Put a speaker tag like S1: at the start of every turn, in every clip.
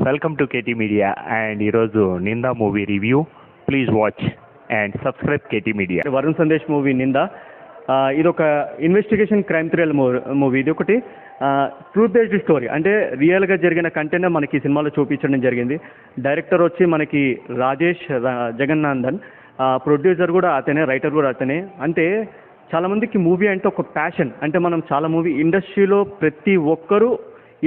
S1: Welcome to KT media and ఈరోజు Ninda movie review. Please watch and subscribe KT media.
S2: Varun Sandesh movie Ninda. ఇది ఒక investigation crime thrill movie. ఇది ఒకటి truth based story, అంటే రియల్గా జరిగిన కంటెంట్ మనకి సినిమాలో చూపించడం జరిగింది. డైరెక్టర్ వచ్చి మనకి రాజేష్ జగన్నాథన్, ప్రొడ్యూసర్ కూడా అతనే, రైటర్ కూడా అతనే. అంటే చాలామందికి మూవీ అంటే ఒక ప్యాషన్, అంటే మనం చాలా మూవీ ఇండస్ట్రీలో ప్రతి ఒక్కరూ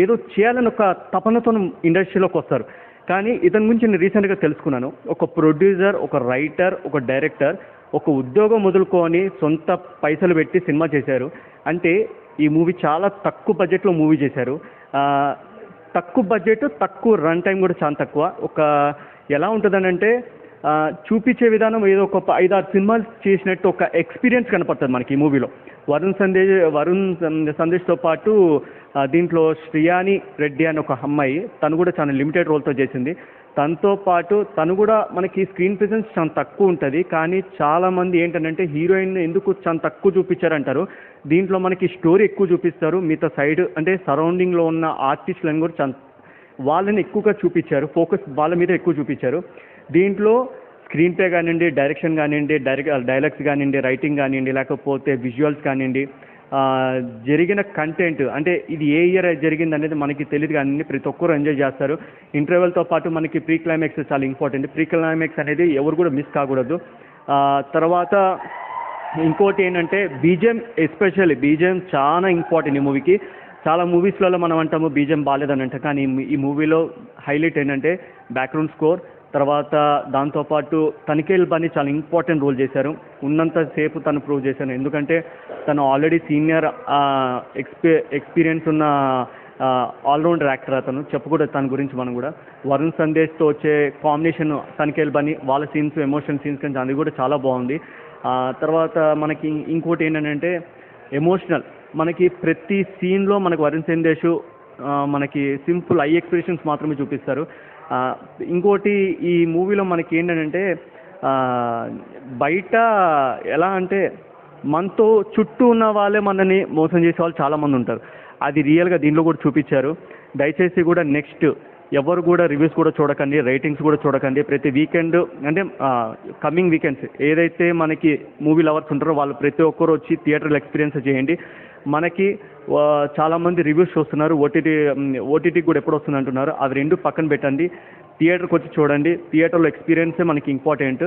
S2: ఏదో చేయాలని ఒక తపనతో ఇండస్ట్రీలోకి వస్తారు. కానీ ఇతని గురించి నేను రీసెంట్గా తెలుసుకున్నాను. ఒక ప్రొడ్యూసర్, ఒక రైటర్, ఒక డైరెక్టర్ ఒక ఉద్యోగం మొదలుకొని సొంత పైసలు పెట్టి సినిమా చేశారు. అంటే ఈ మూవీ చాలా తక్కువ బడ్జెట్లో మూవీ చేశారు. తక్కువ బడ్జెట్, తక్కువ రన్ టైం కూడా చాలా తక్కువ. ఒక ఎలా ఉంటుందనంటే చూపించే విధానం ఏదో ఒక 5-6 సినిమాలు చేసినట్టు ఒక ఎక్స్పీరియన్స్ కనపడుతుంది మనకి ఈ మూవీలో. వరుణ్ సందేశ్తో పాటు దీంట్లో శ్రియాని రెడ్డి అని ఒక అమ్మాయి, తను కూడా చాలా లిమిటెడ్ రోల్తో చేసింది. తనతో పాటు తను కూడా మనకి స్క్రీన్ ప్రెజెన్స్ చాలా తక్కువ ఉంటుంది. కానీ చాలామంది ఏంటంటే హీరోయిన్ ఎందుకు చాలా తక్కువ చూపించారంటారు. దీంట్లో మనకి స్టోరీ ఎక్కువ చూపిస్తారు. మిగతా సైడ్ అంటే సరౌండింగ్లో ఉన్న ఆర్టిస్టులను కూడా వాళ్ళని ఎక్కువగా చూపించారు. ఫోకస్ వాళ్ళ మీద ఎక్కువ చూపించారు. దీంట్లో స్క్రీన్ ప్లే కానివ్వండి, డైరెక్షన్ కానివ్వండి, డైలాగ్స్ కానివ్వండి, రైటింగ్ కానివ్వండి, లేకపోతే విజువల్స్ కానివ్వండి, జరిగిన కంటెంట్, అంటే ఇది ఏ ఇయర్ జరిగింది అనేది మనకి తెలియదు, కానీ ప్రతి ఒక్కరు ఎంజాయ్ చేస్తారు. ఇంటర్వెల్తో పాటు మనకి ప్రీ క్లైమాక్స్ చాలా ఇంపార్టెంట్. ప్రీ క్లైమాక్స్ అనేది ఎవరు కూడా మిస్ కాకూడదు. తర్వాత ఇంకోటి ఏంటంటే బీజిఎం, ఎస్పెషల్లీ బీజిఎం చాలా ఇంపార్టెంట్ ఈ మూవీకి. చాలా మూవీస్లలో మనం అంటాము బీజిఎం బాగాలేదని అంటాం, కానీ ఈ మూవీలో హైలైట్ ఏంటంటే బ్యాక్గ్రౌండ్ స్కోర్. తర్వాత దాంతోపాటు తనిఖీల్ బని చాలా ఇంపార్టెంట్ రోల్ చేశారు. ఉన్నంతసేపు తను ప్రూవ్ చేశాను, ఎందుకంటే తను ఆల్రెడీ సీనియర్ ఎక్స్పీరియన్స్ ఉన్న ఆల్రౌండర్ యాక్టర్. అతను చెప్పకూడదు తన గురించి మనం కూడా. వరుణ్ సందేశ్తో వచ్చే కాంబినేషన్ తనిఖీల్ బని, వాళ్ళ సీన్స్, ఎమోషన్ సీన్స్ కానీ అది కూడా చాలా బాగుంది. తర్వాత మనకి ఇంకోటి ఏంటంటే ఎమోషనల్, మనకి ప్రతి సీన్లో మనకి వరుణ్ సందేశ్ మనకి సింపుల్ ఐ ఎక్స్ప్రెషన్స్ మాత్రమే చూపిస్తారు. ఇంకోటి ఈ మూవీలో మనకి ఏంటంటే బయట ఎలా అంటే మనతో చుట్టూ ఉన్న వాళ్ళే మనని మోసం చేసే వాళ్ళు చాలామంది ఉంటారు. అది రియల్గా దీనిలో కూడా చూపించారు. దయచేసి కూడా నెక్స్ట్ ఎవరు కూడా రివ్యూస్ కూడా చూడకండి, రేటింగ్స్ కూడా చూడకండి. ప్రతి వీకెండ్ అంటే కమింగ్ వీకెండ్స్ ఏదైతే మనకి మూవీ లవర్స్ ఉంటారో వాళ్ళు ప్రతి ఒక్కరు వచ్చి థియేటర్లో ఎక్స్పీరియన్స్ చేయండి. మనకి చాలామంది రివ్యూస్ చూస్తున్నారు, ఓటీటీ కూడా ఎప్పుడు వస్తుంది అంటున్నారు. అవి రెండు పక్కన పెట్టండి, థియేటర్కి వచ్చి చూడండి. థియేటర్లో ఎక్స్పీరియన్సే మనకి ఇంపార్టెంట్.